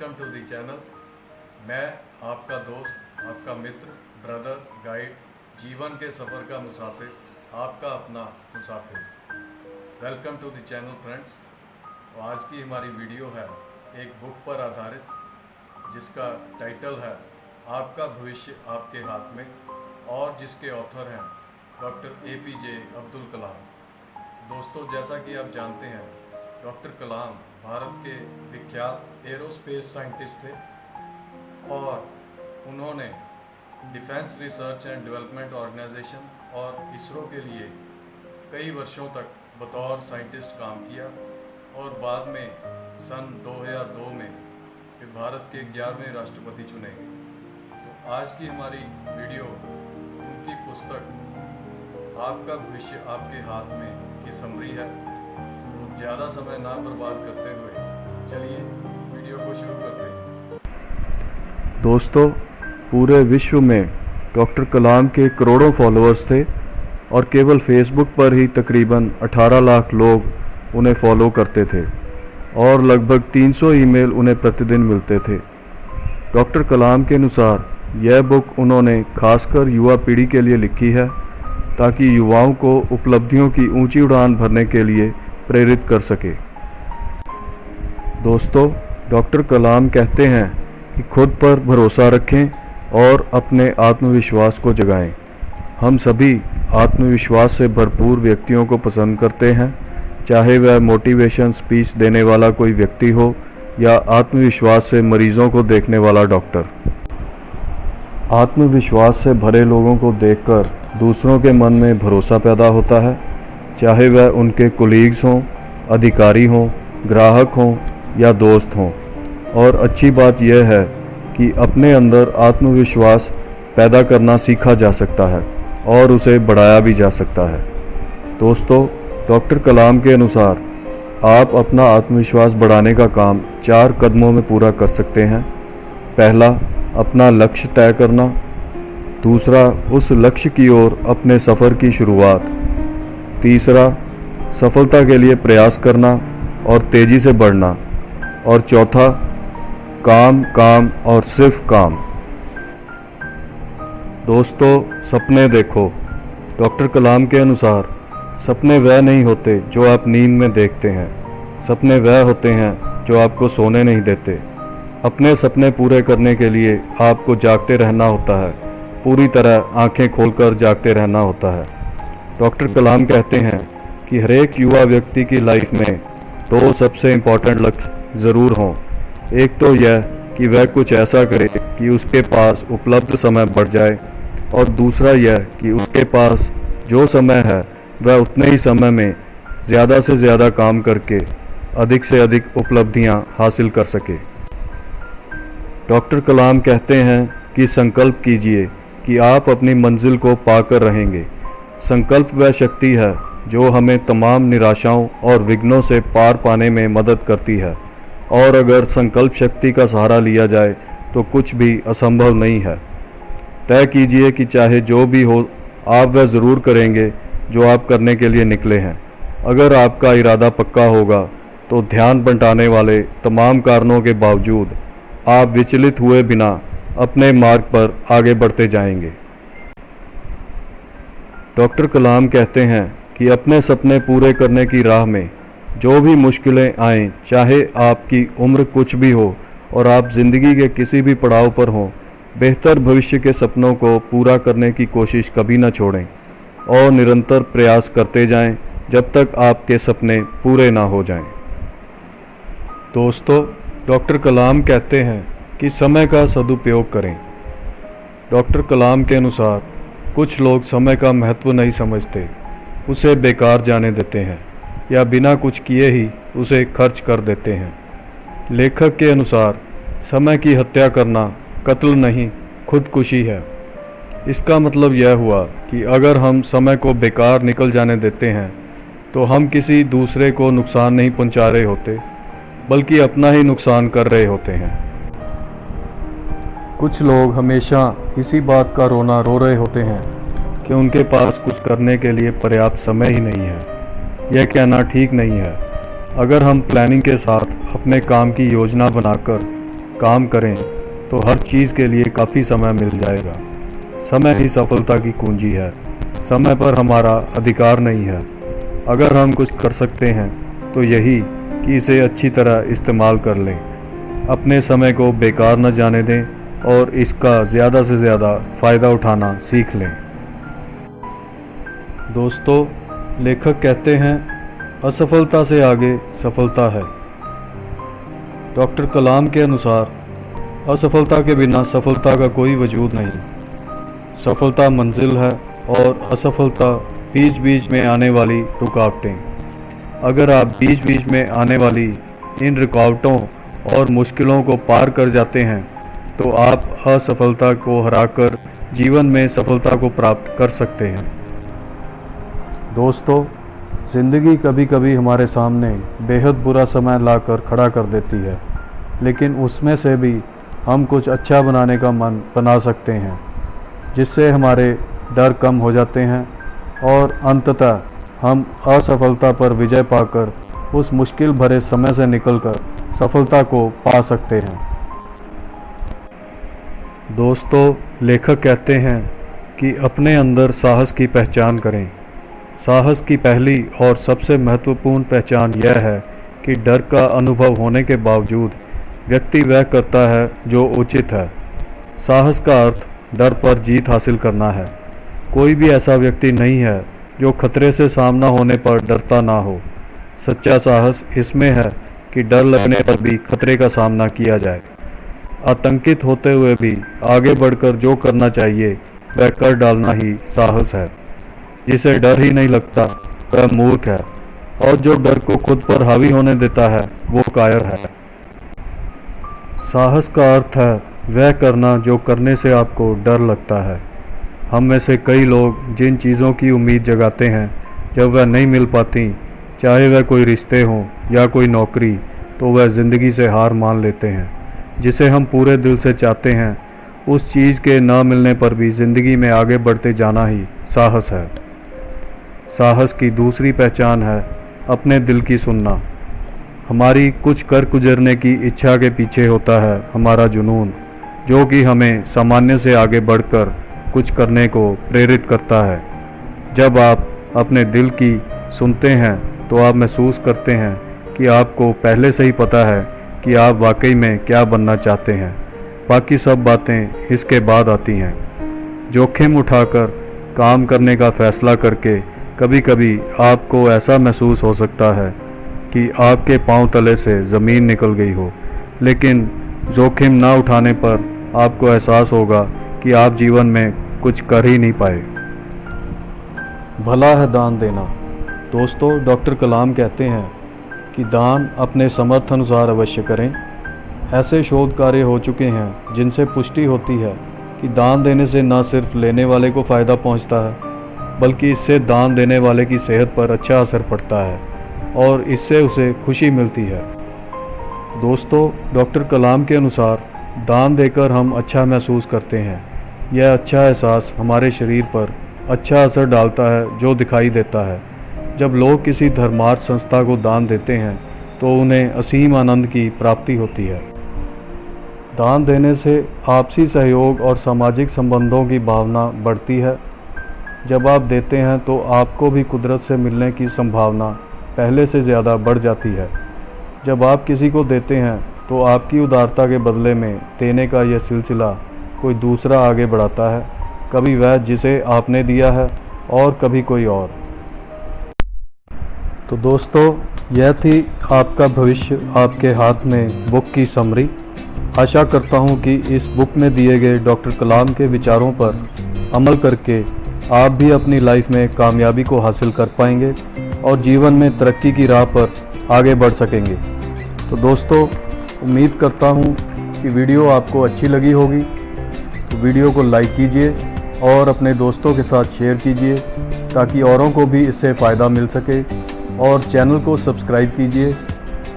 Welcome to the channel. मैं आपका दोस्त, आपका मित्र, ब्रदर, गाइड, जीवन के सफ़र का मुसाफिर, आपका अपना मुसाफिर। Welcome to the channel friends. आज की हमारी वीडियो है एक बुक पर आधारित, जिसका टाइटल है आपका भविष्य आपके हाथ में, और जिसके ऑथर हैं डॉक्टर APJ अब्दुल कलाम। दोस्तों, जैसा कि आप जानते हैं, डॉक्टर कलाम भारत के विख्यात एरोस्पेस साइंटिस्ट थे और उन्होंने defence research and development organisation और इसरो के लिए कई वर्षों तक बतौर साइंटिस्ट काम किया और बाद में सन 2002 में भारत के 11वें राष्ट्रपति चुने गए। तो आज की हमारी वीडियो उनकी पुस्तक आपका भविष्य आपके हाथ में की समरी है। तो ज़्यादा समय ना बर्बाद करते हुए चलिए वीडियो को शुरू करते हैं। दोस्तों, पूरे विश्व में डॉक्टर कलाम के करोड़ों फॉलोअर्स थे और केवल फेसबुक पर ही तकरीबन 18 लाख लोग उन्हें फॉलो करते थे और लगभग 300 ईमेल उन्हें प्रतिदिन मिलते थे। डॉक्टर कलाम के अनुसार यह बुक उन्होंने खासकर युवा पीढ़ी के लिए लिखी है ताकि युवाओं को उपलब्धियों की ऊंची उड़ान भरने के लिए प्रेरित कर सके। दोस्तों, डॉक्टर कलाम कहते हैं कि खुद पर भरोसा रखें और अपने आत्मविश्वास को जगाएं। हम सभी आत्मविश्वास से भरपूर व्यक्तियों को पसंद करते हैं, चाहे वह मोटिवेशन स्पीच देने वाला कोई व्यक्ति हो या आत्मविश्वास से मरीजों को देखने वाला डॉक्टर। आत्मविश्वास से भरे लोगों को देखकर दूसरों के मन में भरोसा पैदा होता है, चाहे वह उनके कोलीग्स हों, अधिकारी हों, ग्राहक हों या दोस्त हों। और अच्छी बात यह है कि अपने अंदर आत्मविश्वास पैदा करना सीखा जा सकता है और उसे बढ़ाया भी जा सकता है। दोस्तों, डॉक्टर कलाम के अनुसार आप अपना आत्मविश्वास बढ़ाने का काम 4 कदमों में पूरा कर सकते हैं। पहला, अपना लक्ष्य तय करना। दूसरा, उस लक्ष्य की ओर अपने सफ़र की शुरुआत। तीसरा, सफलता के लिए प्रयास करना और तेज़ी से बढ़ना। और चौथा, काम काम और सिर्फ काम। दोस्तों, सपने देखो। डॉक्टर कलाम के अनुसार सपने वह नहीं होते जो आप नींद में देखते हैं, सपने वह होते हैं जो आपको सोने नहीं देते। अपने सपने पूरे करने के लिए आपको जागते रहना होता है, पूरी तरह आंखें खोलकर जागते रहना होता है। डॉक्टर कलाम कहते हैं कि हरेक युवा व्यक्ति की लाइफ में 2 सबसे इम्पोर्टेंट लक्ष्य ज़रूर हों। एक तो यह कि वह कुछ ऐसा करे कि उसके पास उपलब्ध समय बढ़ जाए, और दूसरा यह कि उसके पास जो समय है वह उतने ही समय में ज़्यादा से ज़्यादा काम करके अधिक से अधिक उपलब्धियां हासिल कर सके। डॉक्टर कलाम कहते हैं कि संकल्प कीजिए कि आप अपनी मंजिल को पाकर रहेंगे। संकल्प वह शक्ति है जो हमें तमाम निराशाओं और विघ्नों से पार पाने में मदद करती है, और अगर संकल्प शक्ति का सहारा लिया जाए तो कुछ भी असंभव नहीं है। तय कीजिए कि चाहे जो भी हो, आप वह ज़रूर करेंगे जो आप करने के लिए निकले हैं। अगर आपका इरादा पक्का होगा तो ध्यान बंटाने वाले तमाम कारणों के बावजूद आप विचलित हुए बिना अपने मार्ग पर आगे बढ़ते जाएंगे। डॉक्टर कलाम कहते हैं कि अपने सपने पूरे करने की राह में जो भी मुश्किलें आएं, चाहे आपकी उम्र कुछ भी हो और आप ज़िंदगी के किसी भी पड़ाव पर हों, बेहतर भविष्य के सपनों को पूरा करने की कोशिश कभी न छोड़ें और निरंतर प्रयास करते जाएं जब तक आपके सपने पूरे ना हो जाएं। दोस्तों, डॉक्टर कलाम कहते हैं कि समय का सदुपयोग करें। डॉक्टर कलाम के अनुसार कुछ लोग समय का महत्व नहीं समझते, उसे बेकार जाने देते हैं या बिना कुछ किए ही उसे खर्च कर देते हैं। लेखक के अनुसार समय की हत्या करना कत्ल नहीं, खुदकुशी है। इसका मतलब यह हुआ कि अगर हम समय को बेकार निकल जाने देते हैं तो हम किसी दूसरे को नुकसान नहीं पहुंचा रहे होते, बल्कि अपना ही नुकसान कर रहे होते हैं। कुछ लोग हमेशा इसी बात का रोना रो रहे होते हैं कि उनके पास कुछ करने के लिए पर्याप्त समय ही नहीं है। यह कहना ठीक नहीं है। अगर हम प्लानिंग के साथ अपने काम की योजना बनाकर काम करें तो हर चीज़ के लिए काफ़ी समय मिल जाएगा। समय ही सफलता की कुंजी है। समय पर हमारा अधिकार नहीं है। अगर हम कुछ कर सकते हैं तो यही कि इसे अच्छी तरह इस्तेमाल कर लें, अपने समय को बेकार न जाने दें और इसका ज़्यादा से ज़्यादा फ़ायदा उठाना सीख लें। दोस्तों, लेखक कहते हैं, असफलता से आगे सफलता है। डॉक्टर कलाम के अनुसार असफलता के बिना सफलता का कोई वजूद नहीं। सफलता मंजिल है और असफलता बीच बीच में आने वाली रुकावटें। अगर आप बीच बीच में आने वाली इन रुकावटों और मुश्किलों को पार कर जाते हैं तो आप असफलता को हराकर जीवन में सफलता को प्राप्त कर सकते हैं। दोस्तों, ज़िंदगी कभी कभी हमारे सामने बेहद बुरा समय लाकर खड़ा कर देती है, लेकिन उसमें से भी हम कुछ अच्छा बनाने का मन बना सकते हैं, जिससे हमारे डर कम हो जाते हैं और अंततः हम असफलता पर विजय पाकर उस मुश्किल भरे समय से निकलकर सफलता को पा सकते हैं। दोस्तों, लेखक कहते हैं कि अपने अंदर साहस की पहचान करें। साहस की पहली और सबसे महत्वपूर्ण पहचान यह है कि डर का अनुभव होने के बावजूद व्यक्ति वह करता है जो उचित है। साहस का अर्थ डर पर जीत हासिल करना है। कोई भी ऐसा व्यक्ति नहीं है जो खतरे से सामना होने पर डरता ना हो। सच्चा साहस इसमें है कि डर लगने पर भी खतरे का सामना किया जाए। आतंकित होते हुए भी आगे बढ़कर जो करना चाहिए वह कर डालना ही साहस है। जिसे डर ही नहीं लगता वह मूर्ख है, और जो डर को खुद पर हावी होने देता है वो कायर है। साहस का अर्थ है वह करना जो करने से आपको डर लगता है। हम में से कई लोग जिन चीज़ों की उम्मीद जगाते हैं जब वह नहीं मिल पाती, चाहे वह कोई रिश्ते हों या कोई नौकरी, तो वह ज़िंदगी से हार मान लेते हैं। जिसे हम पूरे दिल से चाहते हैं उस चीज़ के न मिलने पर भी ज़िंदगी में आगे बढ़ते जाना ही साहस है। साहस की दूसरी पहचान है अपने दिल की सुनना। हमारी कुछ कर गुजरने की इच्छा के पीछे होता है हमारा जुनून, जो कि हमें सामान्य से आगे बढ़कर कुछ करने को प्रेरित करता है। जब आप अपने दिल की सुनते हैं तो आप महसूस करते हैं कि आपको पहले से ही पता है कि आप वाकई में क्या बनना चाहते हैं। बाकी सब बातें इसके बाद आती हैं। जोखिम उठाकर काम करने का फैसला करके कभी कभी आपको ऐसा महसूस हो सकता है कि आपके पांव तले से ज़मीन निकल गई हो, लेकिन जोखिम ना उठाने पर आपको एहसास होगा कि आप जीवन में कुछ कर ही नहीं पाए। भला है दान देना। दोस्तों, डॉक्टर कलाम कहते हैं कि दान अपने समर्थ अनुसार अवश्य करें। ऐसे शोध कार्य हो चुके हैं जिनसे पुष्टि होती है कि दान देने से न सिर्फ लेने वाले को फ़ायदा पहुंचता है, बल्कि इससे दान देने वाले की सेहत पर अच्छा असर पड़ता है और इससे उसे खुशी मिलती है। दोस्तों, डॉक्टर कलाम के अनुसार दान देकर हम अच्छा महसूस करते हैं। यह अच्छा एहसास हमारे शरीर पर अच्छा असर डालता है जो दिखाई देता है। जब लोग किसी धर्मार्थ संस्था को दान देते हैं तो उन्हें असीम आनंद की प्राप्ति होती है। दान देने से आपसी सहयोग और सामाजिक संबंधों की भावना बढ़ती है। जब आप देते हैं तो आपको भी कुदरत से मिलने की संभावना पहले से ज़्यादा बढ़ जाती है। जब आप किसी को देते हैं तो आपकी उदारता के बदले में देने का यह सिलसिला कोई दूसरा आगे बढ़ाता है, कभी वह जिसे आपने दिया है और कभी कोई और। तो दोस्तों, यह थी आपका भविष्य आपके हाथ में बुक की समरी। आशा करता हूँ कि इस बुक में दिए गए डॉक्टर कलाम के विचारों पर अमल करके आप भी अपनी लाइफ में कामयाबी को हासिल कर पाएंगे और जीवन में तरक्की की राह पर आगे बढ़ सकेंगे। तो दोस्तों, उम्मीद करता हूँ कि वीडियो आपको अच्छी लगी होगी। तो वीडियो को लाइक कीजिए और अपने दोस्तों के साथ शेयर कीजिए ताकि औरों को भी इससे फ़ायदा मिल सके, और चैनल को सब्सक्राइब कीजिए।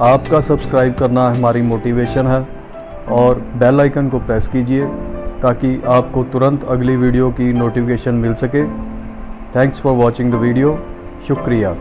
आपका सब्सक्राइब करना हमारी मोटिवेशन है, और बेल आइकन को प्रेस कीजिए ताकि आपको तुरंत अगली वीडियो की नोटिफिकेशन मिल सके। Thanks for watching the video. शुक्रिया।